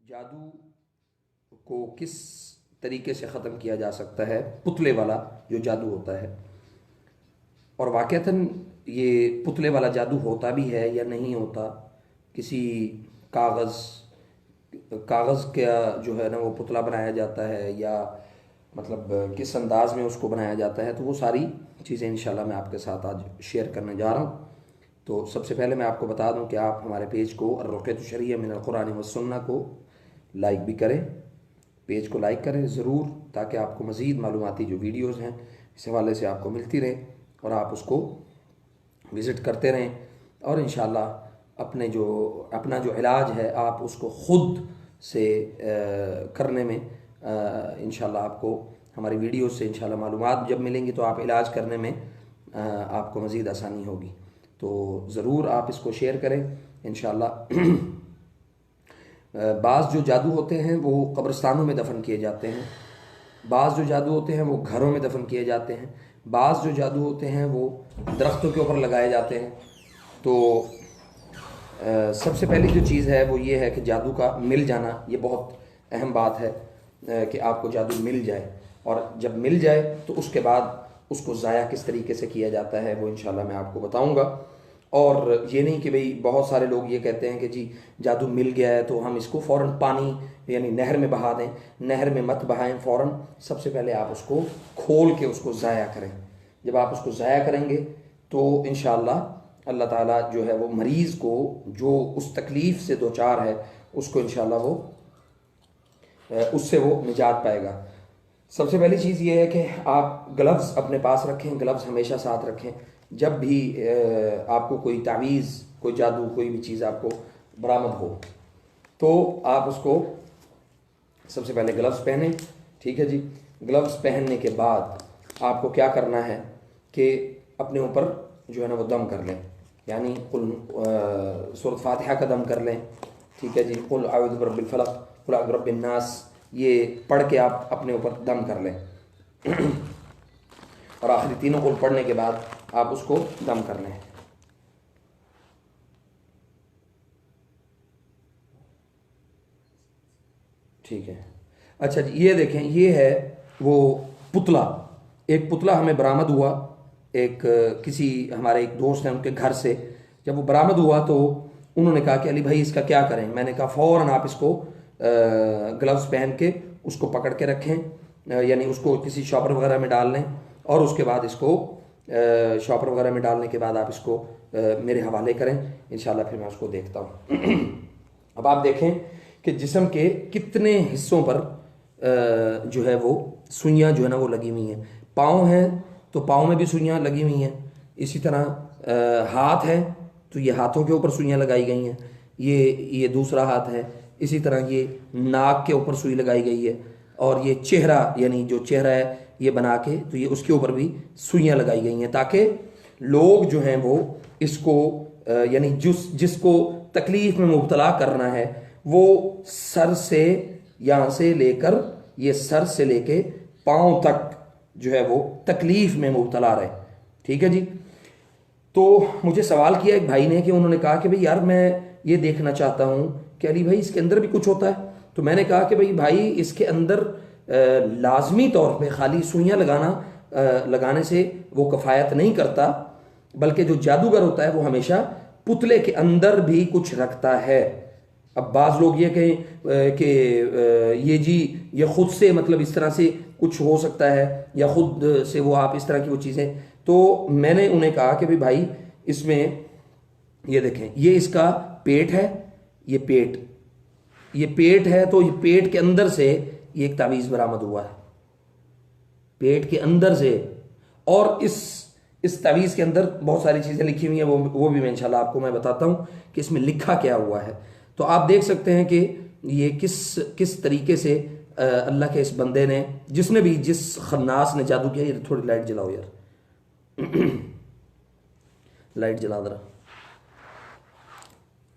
जादू को किस तरीके से ख़त्म किया जा सकता है, पुतले वाला जो जादू होता है। और वाक़तन ये पुतले वाला जादू होता भी है या नहीं होता, किसी कागज़ कागज़ का जो है ना वो पुतला बनाया जाता है, या मतलब किस अंदाज में उसको बनाया जाता है, तो वो सारी चीज़ें इंशाल्लाह मैं आपके साथ आज शेयर करने जा रहा हूँ। तो सबसे पहले मैं आपको बता दूं कि आप हमारे पेज को अर्रुक़यतुश शरिय्या मिनल कुरान व सुन्नह को लाइक भी करें, पेज को लाइक करें ज़रूर, ताकि आपको मज़ीद मालूमाती जो वीडियोस हैं इस हवाले से आपको मिलती रहें और आप उसको विज़िट करते रहें। और इंशाल्लाह अपना जो इलाज है आप उसको ख़ुद से करने में इंशाल्लाह आपको हमारी वीडियो से इंशाल्लाह मालूमात जब मिलेंगी तो आप इलाज करने में आपको मज़ीद आसानी होगी। तो ज़रूर आप इसको शेयर करें इंशाल्लाह। बाज़ जो जादू होते हैं वो कब्रिस्तानों में दफन किए जाते हैं, बाज़ जो जादू होते हैं वो घरों में दफन किए जाते हैं, बाज़ जो जादू होते हैं वो दरख्तों के ऊपर लगाए जाते हैं। तो सबसे पहली जो चीज़ है वो ये है कि जादू का मिल जाना, ये बहुत अहम बात है कि आपको जादू मिल जाए, और जब मिल जाए तो उसके बाद उसको ज़ाया किस तरीके से किया जाता है वो इंशाल्लाह मैं आपको बताऊंगा। और ये नहीं कि भाई बहुत सारे लोग ये कहते हैं कि जी जादू मिल गया है तो हम इसको फ़ौरन पानी यानी नहर में बहा दें। नहर में मत बहाएं फ़ौरन, सबसे पहले आप उसको खोल के उसको ज़ाया करें। जब आप उसको ज़ाया करेंगे तो इंशाल्लाह अल्लाह ताला जो है वो मरीज़ को जो उस तकलीफ़ से दो चार है उसको इंशाल्लाह वो उससे वो निजात पाएगा। सबसे पहली चीज़ ये है कि आप ग्लव्स अपने पास रखें, ग्लव्स हमेशा साथ रखें। जब भी आपको कोई तावीज़, कोई जादू, कोई भी चीज़ आपको बरामद हो तो आप उसको सबसे पहले ग्लव्स पहने, ठीक है जी। ग्लव्स पहनने के बाद आपको क्या करना है कि अपने ऊपर जो है ना वो दम कर लें, यानी सूरत फातिहा का दम कर लें, ठीक है जी। कुल आऊज़ु बिरब्बिल फलक, कुल आऊज़ु बिरब्बिन नास, ये पढ़ के आप अपने ऊपर दम कर लें और आखिरी तीनों कुल पढ़ने के बाद आप उसको दम कर लें। ठीक है, अच्छा जी, ये देखें, ये है वो पुतला। एक पुतला हमें बरामद हुआ, एक किसी हमारे एक दोस्त हैं उनके घर से। जब वो बरामद हुआ तो उन्होंने कहा कि अली भाई इसका क्या करें। मैंने कहा फ़ौरन आप इसको ग्लव्स पहन के उसको पकड़ के रखें, यानी उसको किसी शॉपर वगैरह में डाल लें, और उसके बाद इसको शॉपर वगैरह में डालने के बाद आप इसको मेरे हवाले करें, इंशाल्लाह फिर मैं उसको देखता हूँ। अब आप देखें कि जिस्म के कितने हिस्सों पर जो है वो सुइयाँ जो है ना वो लगी हुई हैं। पाँव हैं तो पाँव में भी सुइयाँ लगी हुई हैं, इसी तरह हाथ है तो ये हाथों के ऊपर सुइयाँ लगाई गई हैं, ये दूसरा हाथ है, इसी तरह ये नाक के ऊपर सुई लगाई गई है, और ये चेहरा यानी जो चेहरा है ये बना के तो ये उसके ऊपर भी सुइयाँ लगाई गई हैं, ताकि लोग जो हैं वो इसको यानी जिसको तकलीफ में मुब्तला करना है वो सर से यहाँ से लेकर ये सर से लेके पाँव तक जो है वो तकलीफ में मुब्तला रहे, ठीक है जी। तो मुझे सवाल किया एक भाई ने कि उन्होंने कहा कि भाई यार मैं ये देखना चाहता हूँ कि अली भाई इसके अंदर भी कुछ होता है। तो मैंने कहा कि भाई इसके अंदर लाजमी तौर पे खाली सुइयाँ लगाने से वो कफ़ायत नहीं करता, बल्कि जो जादूगर होता है वो हमेशा पुतले के अंदर भी कुछ रखता है। अब बाज़ लोग ये कहें कि ये खुद से मतलब इस तरह से कुछ हो सकता है, या खुद से वो आप इस तरह की वो चीज़ें, तो मैंने उन्हें कहा कि भाई इसमें ये देखें, ये इसका पेट है, ये पेट है, तो ये पेट के अंदर से ये एक तावीज़ बरामद हुआ है, पेट के अंदर से। और इस तावीज़ के अंदर बहुत सारी चीज़ें लिखी हुई हैं, वो भी मैं इंशाल्लाह आपको मैं बताता हूँ कि इसमें लिखा क्या हुआ है। तो आप देख सकते हैं कि ये किस तरीके से अल्लाह के इस बंदे ने, जिस खन्नास ने जादू किया। ये थोड़ी लाइट जलाओ यार लाइट जला दरा।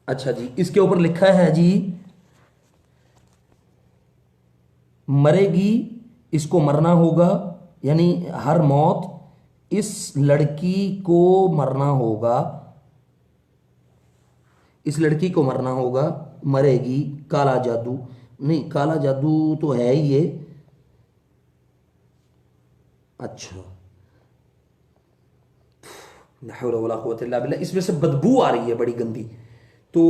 अच्छा जी, इसके ऊपर लिखा है जी, मरेगी, इसको मरना होगा, यानी हर मौत इस लड़की को मरना होगा, इस लड़की को मरना होगा, मरेगी, काला जादू नहीं, काला जादू तो है ही ये। अच्छा, ला हौला वला कुव्वता इल्ला बिल्लाह, इसमें से बदबू आ रही है बड़ी गंदी। तो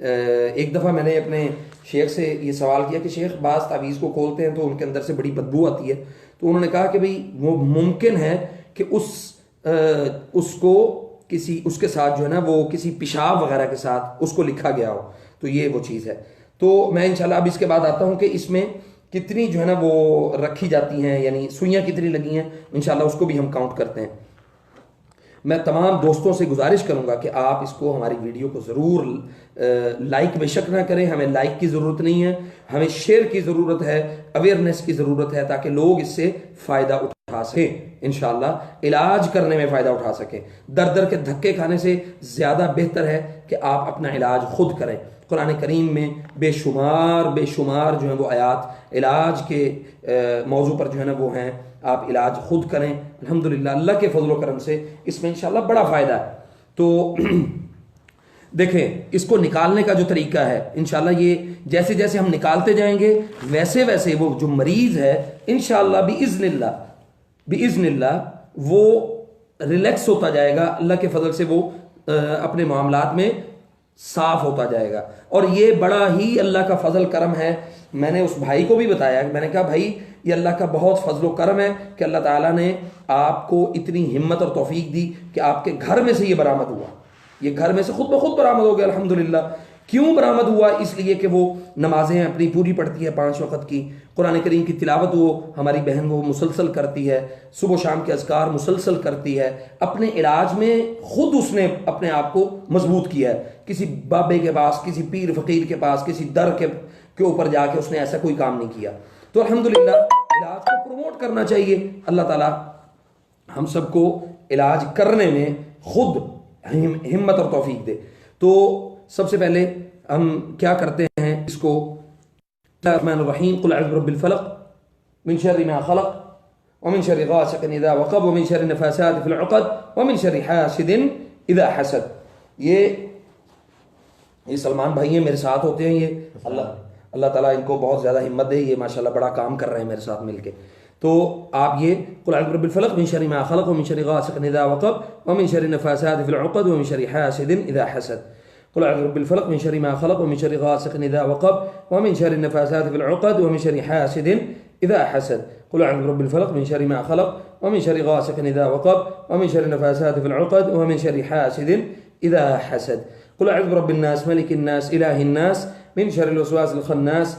एक दफ़ा मैंने अपने शेख से ये सवाल किया कि शेख बाज़ तावीज़ को खोलते हैं तो उनके अंदर से बड़ी बदबू आती है। तो उन्होंने कहा कि भाई वो मुमकिन है कि उसको किसी उसके साथ जो है ना वो किसी पेशाब वगैरह के साथ उसको लिखा गया हो, तो ये वो चीज़ है। तो मैं इंशाल्लाह अब इसके बाद आता हूँ कि इसमें कितनी जो है ना वो रखी जाती हैं, यानी सुइयाँ कितनी लगी हैं, इंशाल्लाह उसको भी हम काउंट करते हैं। मैं तमाम दोस्तों से गुजारिश करूंगा कि आप इसको, हमारी वीडियो को ज़रूर लाइक बेशक ना करें, हमें लाइक की ज़रूरत नहीं है, हमें शेयर की ज़रूरत है, अवेयरनेस की ज़रूरत है, ताकि लोग इससे फ़ायदा उठा सकें, इंशाल्लाह इलाज करने में फ़ायदा उठा सकें। दर दर के धक्के खाने से ज़्यादा बेहतर है कि आप अपना इलाज खुद करें। कुरान करीम में बेशुमार जो है वो आयात इलाज के मौजू पर जो है ना वो हैं, आप इलाज खुद करें। अल्हम्दुलिल्लाह अल्लाह के फजल करम से इसमें इंशाल्लाह बड़ा फ़ायदा है। तो देखें, इसको निकालने का जो तरीका है इंशाल्लाह, ये जैसे जैसे हम निकालते जाएंगे वैसे वैसे वो जो मरीज़ है इंशाल्लाह बिइज़्निल्लाह वो रिलैक्स होता जाएगा, अल्लाह के फजल से वो अपने मामलात में साफ होता जाएगा। और ये बड़ा ही अल्लाह का फजल करम है। मैंने उस भाई को भी बताया, मैंने कहा भाई ये अल्लाह का बहुत फजल करम है कि अल्लाह ताला ने आपको इतनी हिम्मत और तौफीक दी कि आपके घर में से ये बरामद हुआ, ये घर में से खुद ब खुद बरामद हो गया अल्हम्दुलिल्लाह। क्यों बरामद हुआ? इसलिए कि वो नमाजें अपनी पूरी पढ़ती है 5 वक्त की, कुरान करीम की तिलावत वो हमारी बहन वो मुसलसल करती है, सुबह शाम के अज़कार मुसलसल करती है, अपने इलाज में खुद उसने अपने आप को मजबूत किया है। किसी बाबे के पास, किसी पीर फकीर के पास, किसी दर के ऊपर जाके उसने ऐसा कोई काम नहीं किया। तो अल्हम्दुलिल्लाह इलाज को प्रमोट करना चाहिए। अल्लाह ताला हम सबको इलाज करने में खुद हिम्मत और तौफीक दे। तो सबसे पहले हम क्या करते हैं इसको, रहमानिर्रहीम, कुल अऊज़ु बिरब्बिल फलक मिन शर्रि मा खलक व मिन शर्रि गासिकिन इज़ा वक़ब व मिन शर्रि नफ़ासाति फ़िल उक़द व मिन शर्रि हासिदिन इज़ा हसद। ये सलमान भाई हैं, मेरे साथ होते हैं, ये अल्लाह ताला इनको बहुत ज़्यादा हिम्मत दे, ये माशाल्लाह बड़ा काम कर रहे हैं मेरे साथ मिलके। तो आप ये कुल अऊज़ु बिरब्बिल फलक मिन शर्रि मा खलक व मिन शर्रि गासिकिन इज़ा वक़ब व मिन शर्रि नफ़ासाति फ़िल उक़द व मिन शर्रि हासिदिन इज़ा हसद। कुल अऊज़ु बिरब्बिल फलक मिन शर्रि मा खलक व मिन शर्रि गासिकिन इज़ा वक़ब व मिन शर्रि नफ़ासाति फ़िल उक़द व मिन शर्रि हासिदिन इज़ा हसद। कुल अऊज़ु बिरब्बिल फलक मिन शर्रि मा खलक व मिन शर्रि गासिकिन इज़ा वक़ब व मिन शर्रि नफ़ासाति फ़िल उक़द व मिन शर्रि हासिदिन इज़ा हसद। कुल अऊज़ु बिरब्बिन नास मलिकिन नास इलाहिन नास मिन शर्रिल वसवासिल खन्नास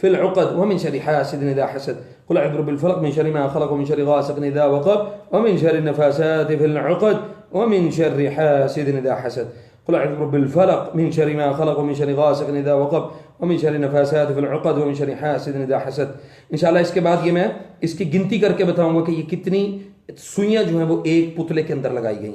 फिल उक़द वमिन शर्रि हासिदिन इज़ा हसद. क़ुल अऊज़ु बिरब्बिल फ़लक़ मिन शर्रि मा ख़लक़ वमिन शर्रि गासिक़िन इज़ा वक़ब वमिन शर्रि नफ़ासाति फ़िल उक़द वमिन शर्रि हासिदिन इज़ा हसद. क़ुल अऊज़ु बिरब्बिल फ़लक़ मिन शर्रि मा ख़लक़ वमिन शर्रि गासिक़िन इज़ा वक़ब वमिन शर्रि नफ़ासाति फ़िल उक़द वमिन शर्रि हासिदिन इज़ा हसद. इंशाअल्लाह इसके बाद ये मैं इसकी गिनती करके बताऊंगा कि ये कितनी सुइयां जो हैं वो एक पुतले के अंदर लगाई गई.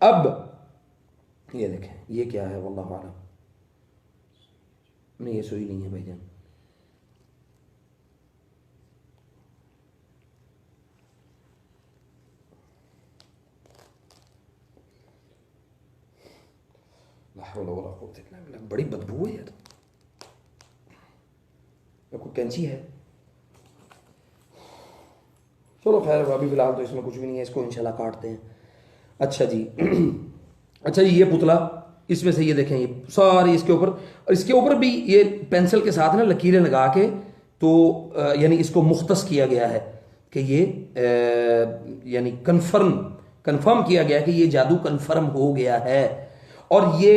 अब ये देखें ये क्या है, वल्लाहु आलम. नहीं ये सुई नहीं है भाईजान। बड़ी बदबू है यार। कोई कैंची है? चलो खैर अभी फिलहाल तो इसमें कुछ भी नहीं है, इसको इंशाल्लाह काटते हैं। अच्छा जी अच्छा जी, ये पुतला, इसमें से ये देखें ये सारी इसके ऊपर, और इसके ऊपर भी ये पेंसिल के साथ ना लकीरें लगा के तो यानी इसको मुख्तस किया गया है कि ये यानी कंफर्म किया गया कि ये जादू कंफर्म हो गया है। और ये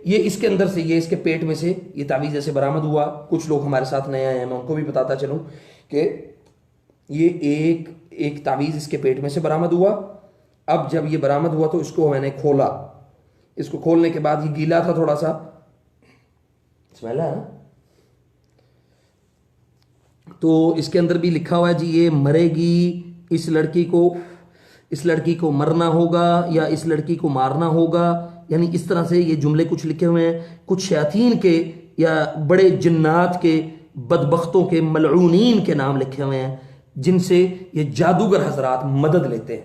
इसके अंदर से, ये इसके पेट में से ये तावीज़ जैसे बरामद हुआ। कुछ लोग हमारे साथ नए आए हैं, मैं उनको भी बताता चलूँ कि ये एक तावीज़ इसके पेट में से बरामद हुआ। अब जब ये बरामद हुआ तो इसको मैंने खोला। इसको खोलने के बाद ये गीला था थोड़ा सा, स्मेल है ना, तो इसके अंदर भी लिखा हुआ है जी ये मरेगी, इस लड़की को मरना होगा या इस लड़की को मारना होगा। यानी इस तरह से ये जुमले कुछ लिखे हुए हैं। कुछ शयातीन के या बड़े जिन्नात के, बदबख्तों के, मलऊनीन के नाम लिखे हुए हैं जिनसे ये जादूगर हजरात मदद लेते हैं।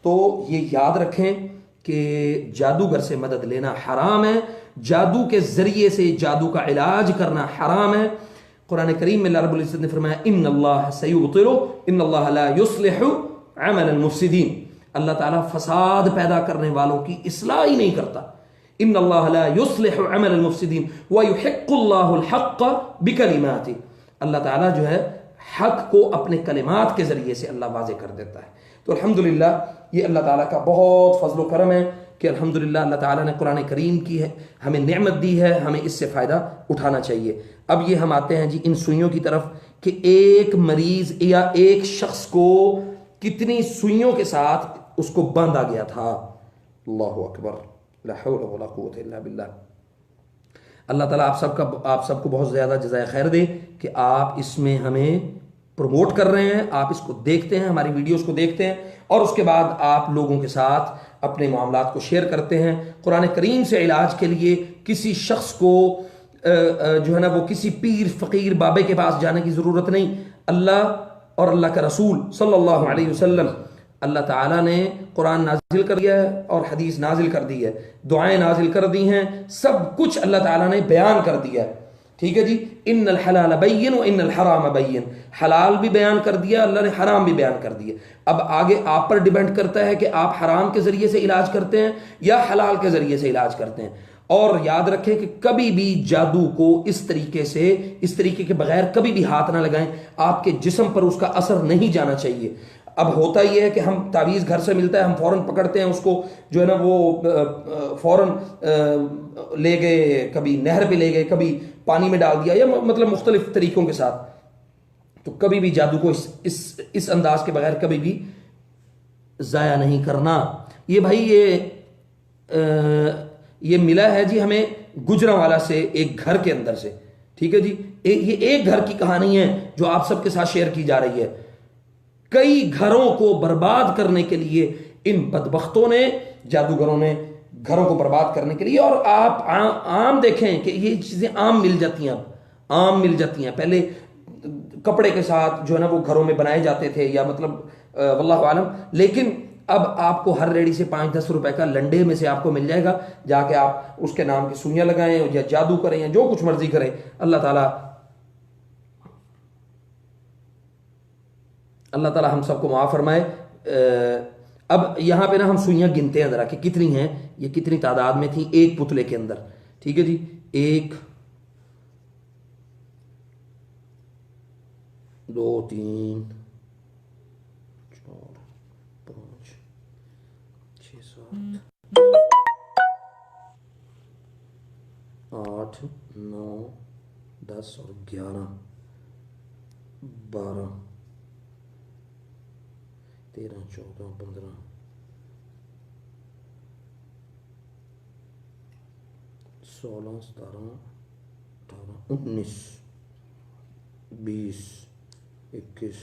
तो ये याद रखें कि जादूगर से मदद लेना हराम है, जादू के जरिए से जादू का इलाज करना हराम है। कुरान करीम में अल्लाह रब्बुल इज्जत ने फरमाया इन्नल्लाह सयुब्तिलु इन्नल्लाह ला युस्लिहु अमल मुफसिदीन। अल्लाह ताला फसाद पैदा करने वालों की इस्लाह ही नहीं करता। इन्नल्लाह ला युस्लिहु अमल मुफसिदीन व युहिक्कुल्लाहुल हक़्क़ बिकलिमातिही। अल्लाह ताला जो है हक को अपने कलिमात के जरिए से अल्लाह वाज़े कर देता है। तो अल्हम्दुलिल्लाह ये अल्लाह ताला का बहुत फजल करम है कि अल्हम्दुलिल्लाह अल्लाह ताला ने कुरान करीम की है हमें नेमत दी है, हमें इससे फ़ायदा उठाना चाहिए। अब ये हम आते हैं जी इन सुइयों की तरफ कि एक मरीज या एक शख्स को कितनी सुइयों के साथ उसको बांधा गया था। अल्लाहु अकबर, ला हौला वला कुव्वता इल्ला बिल्लाह। अल्लाह ताला आप सबको बहुत ज़्यादा जज़ाए खैर दे कि आप इसमें हमें प्रमोट कर रहे हैं, आप इसको देखते हैं, हमारी वीडियोस को देखते हैं और उसके बाद आप लोगों के साथ अपने मामलात को शेयर करते हैं। कुरान करीम से इलाज के लिए किसी शख्स को जो है ना वो किसी पीर फ़कीर बाबे के पास जाने की ज़रूरत नहीं। अल्लाह और अल्लाह का रसूल सल्लल्लाहु अलैहि वसल्लम, अल्लाह ताला ने कुरान नाजिल कर दिया है और हदीस नाजिल कर दी है, दुआएं नाजिल कर दी हैं, सब कुछ अल्लाह ताला ने बयान कर दिया है। ठीक है जी, इन्नल हलाल बैयिन व इन्नल हराम बैयिन, हलाल भी बयान कर दिया अल्लाह ने, हराम भी बयान कर दिया। अब आगे आप पर डिपेंड करता है कि आप हराम के जरिए से इलाज करते हैं या हलाल के जरिए से इलाज करते हैं। और याद रखें कि कभी भी जादू को इस तरीके के बगैर कभी भी हाथ ना लगाएं, आपके जिस्म पर उसका असर नहीं जाना चाहिए। अब होता यह है कि हम तावीज़ घर से मिलता है, हम फ़ौरन पकड़ते हैं उसको, जो है ना वो फ़ौरन ले गए, कभी नहर पे ले गए, कभी पानी में डाल दिया, या मतलब मुख्तलिफ तरीकों के साथ। तो कभी भी जादू को इस अंदाज के बगैर कभी भी ज़ाया नहीं करना। ये भाई ये मिला है जी हमें गुजरांवाला से, एक घर के अंदर से। ठीक है जी, ये एक घर की कहानी है जो आप सबके साथ शेयर की जा रही है। कई घरों को बर्बाद करने के लिए इन बदबख्तों ने, जादूगरों ने घरों को बर्बाद करने के लिए, और आप आम देखें कि ये चीज़ें आम मिल जाती हैं, अब आम मिल जाती हैं। पहले कपड़े के साथ जो है ना वो घरों में बनाए जाते थे, या मतलब वल्लाहु आलम, लेकिन अब आपको हर रेडी से 5-10 रुपए का लंडे में से आपको मिल जाएगा, जाके आप उसके नाम की सुइयां लगाएं या जादू करें या जो कुछ मर्जी करें। अल्लाह ताला हम सबको माफ़ फरमाए। अब यहाँ पे ना हम सुइयां गिनते हैं ज़रा कि कितनी हैं, ये कितनी तादाद में थी एक पुतले के अंदर। ठीक है जी, 1 2 3 4 5 6 7 8 9 10 और 11 12 13 14 15 16 17 18 19 20 21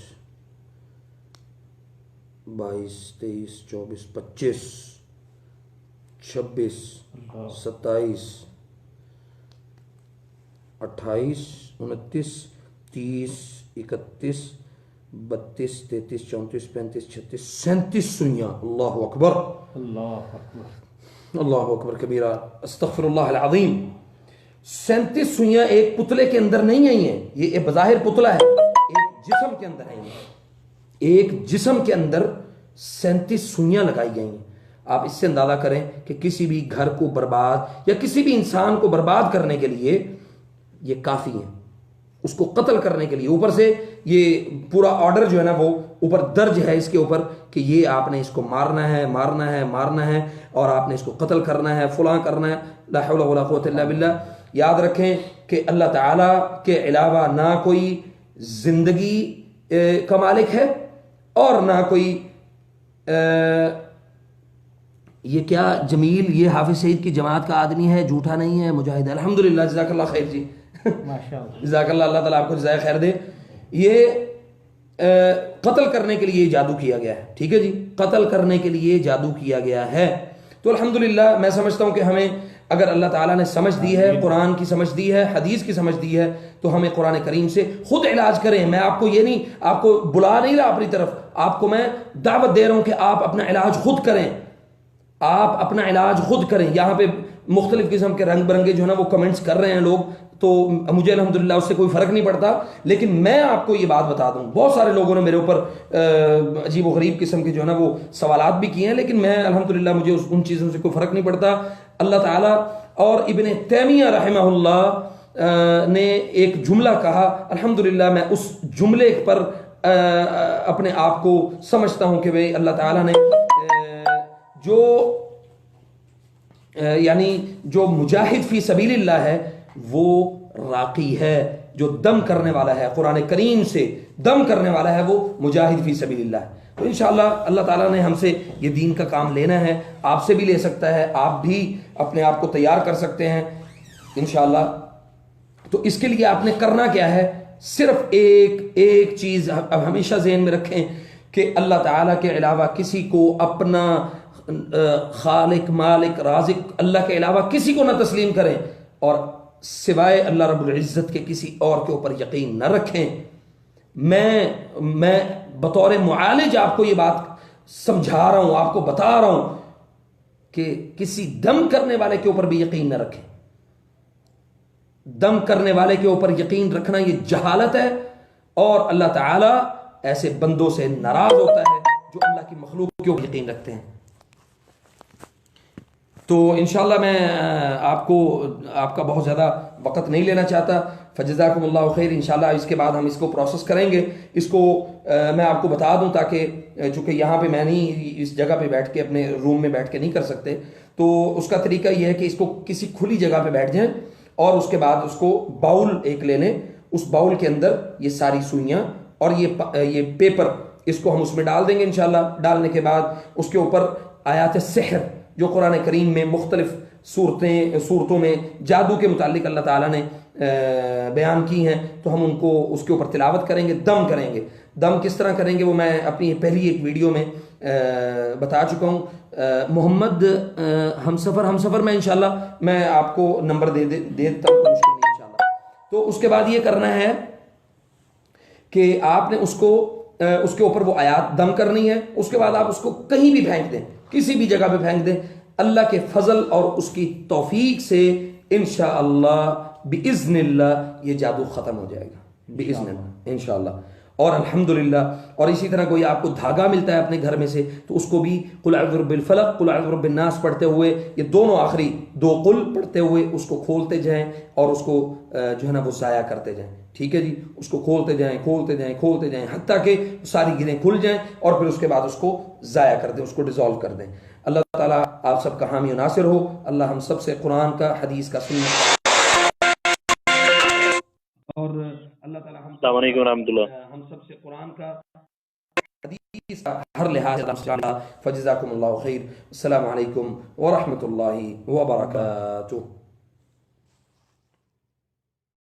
22 23 24 25 26 27 28, 29, 30, 31, 32, 33, 34, 35, 36, 37 सुइयां। अल्लाह अकबर, अल्लाह अकबर, अल्लाह अकबर कबीरा, अस्तगफिरुल्लाह अल अज़ीम। 37 सुइयां एक पुतले के अंदर नहीं आई हैं, ये बज़ाहिर पुतला है, एक जिस्म के अंदर आई हैं, एक जिस्म के अंदर 37 सुइयां लगाई गई हैं। आप इससे अंदाजा करें कि किसी भी घर को बर्बाद या किसी भी इंसान को बर्बाद करने के लिए ये काफी है, उसको कत्ल करने के लिए। ऊपर से ये पूरा ऑर्डर जो है ना वो ऊपर दर्ज है इसके ऊपर कि ये आपने इसको मारना है, मारना है, मारना है, और आपने इसको कत्ल करना है, फलां करना है। ला हौला वला कुव्वता इल्ला बिल्लाह। याद रखें कि अल्लाह ताला के अलावा ना कोई जिंदगी का मालिक है और ना कोई ये क्या जमील, ये हाफिज सईद की जमात का आदमी है, झूठा नहीं है, मुजाहिद। अल्हम्दुलिल्लाह, जज़ाकल्लाह खैर जी, माशाअल्लाह, जज़ाकल्लाह, अल्लाह ताला आपको जज़ाए खैर दे। ये कत्ल करने के लिए जादू किया गया है, ठीक है जी, कत्ल करने के लिए जादू किया गया है। तो अल्हम्दुलिल्लाह, मैं समझता हूं कि हमें अगर अल्लाह ताला ने समझ दी है, कुरान की समझ दी है, हदीस की समझ दी है, तो हमें कुरान करीम से खुद इलाज करें। मैं आपको ये नहीं, आपको बुला नहीं रहा अपनी तरफ, आपको मैं दावत दे रहा हूं कि आप अपना इलाज खुद करें, आप अपना इलाज खुद करें। यहाँ पे मुख्तलिफ किस्म के रंग बिरंगे जो है ना वो कमेंट्स कर रहे हैं लोग, तो मुझे अल्हम्दुलिल्लाह उससे कोई फ़र्क नहीं पड़ता। लेकिन मैं आपको ये बात बता दूं, बहुत सारे लोगों ने मेरे ऊपर अजीब व गरीब किस्म के जो है ना वो सवालात भी किए हैं, लेकिन मैं अल्हम्दुलिल्लाह मुझे उन चीज़ों से कोई फ़र्क नहीं पड़ता। अल्लाह ताला और इब्ने तैमिया रहमहुल्लाह ने एक जुमला कहा, अल्हम्दुलिल्लाह मैं उस जुमले पर अपने आप को समझता हूँ कि भाई अल्लाह ताला ने जो यानी जो मुजाहिद फी सबीलिल्लाह है वो राकी है, जो दम करने वाला है, कुरान करीम से दम करने वाला है, वो मुजाहिद फी सबीलिल्लाह है। तो इंशाअल्लाह अल्लाह ताला ने हमसे ये दीन का काम लेना है, आपसे भी ले सकता है, आप भी अपने आप को तैयार कर सकते हैं इंशाअल्लाह। तो इसके लिए आपने करना क्या है, सिर्फ एक चीज़ अब हमेशा ज़हन में रखें कि अल्लाह ताला के अलावा किसी को अपना खालिक, मालिक, राज़िक अल्लाह के अलावा किसी को ना तस्लीम करें, और सिवाय अल्लाह रब्बुल इज़्ज़त के किसी और के ऊपर यकीन न रखें। मैं बतौर मुआलिज आपको ये बात समझा रहा हूं, आपको बता रहा हूं कि किसी दम करने वाले के ऊपर भी यकीन न रखें। दम करने वाले के ऊपर यकीन रखना ये जहालत है, और अल्लाह ताला ऐसे बंदों से नाराज होता है जो अल्लाह की मखलूक के ऊपर यकीन रखते हैं। तो इंशाअल्लाह मैं आपका बहुत ज़्यादा वक़्त नहीं लेना चाहता। फ़जज़ाकुमुल्लाहु खैर। इंशाअल्लाह इसके बाद हम इसको प्रोसेस करेंगे। इसको मैं आपको बता दूं ताकि चूँकि यहाँ पे मैं नहीं इस जगह पे बैठ के अपने रूम में बैठ के नहीं कर सकते, तो उसका तरीका ये है कि इसको किसी खुली जगह पे बैठ जाएं और उसके बाद उसको बाउल एक ले लें, उस बाउल के अंदर ये सारी सुइयाँ और ये पेपर इसको हम उसमें डाल देंगे इंशाअल्लाह। डालने के बाद उसके ऊपर आयात सिहर जो कुरान करीम में मुख्तलिफ सूरतों में जादू के मुतालिक अल्लाह ताला ने बयान की हैं, तो हम उनको उसके ऊपर तिलावत करेंगे, दम करेंगे। दम किस तरह करेंगे वो मैं अपनी पहली एक वीडियो में बता चुका हूँ। मोहम्मद हमसफ़र में इंशाअल्लाह मैं आपको नंबर दे देता हूँ, मुश्किल नहीं इंशाअल्लाह। तो उसके बाद ये करना है कि आपने उसके ऊपर वो आयात दम करनी है। उसके बाद आप उसको कहीं भी फेंक दें, किसी भी जगह पे फेंक दें, अल्लाह के फजल और उसकी तौफीक से इंशाअल्लाह बिइज़्निल्लाह ये जादू ख़त्म हो जाएगा बिइज़्निल्लाह इंशाअल्लाह। और अल्हम्दुलिल्लाह, और इसी तरह कोई आपको धागा मिलता है अपने घर में से, तो उसको भी कुल अऊज़ु बिरब्बिल फलक, कुल अऊज़ु बिरब्बिन नास पढ़ते हुए, ये दोनों आखिरी दो कुल पढ़ते हुए उसको खोलते जाएं और उसको जो है ना वो ज़ाया करते जाएं। ठीक है जी, उसको खोलते जाएं हत्ता कि सारी गिरें खुल जाएं और फिर उसके बाद उसको ज़ाया कर दें, उसको डिज़ोल्व कर दें। अल्लाह ताला आप सबका हामी नासिर हो। अल्लाह हम सब से कुरान का, हदीस का, सुन्नत और अल्लाह ताला हम सब से कुरान का, हदीस का हर लिहाज से। फजज़ाकुमुल्लाहु खैर। अस्सलामु अलैकुम व रहमतुल्लाहि व बरकातुहू।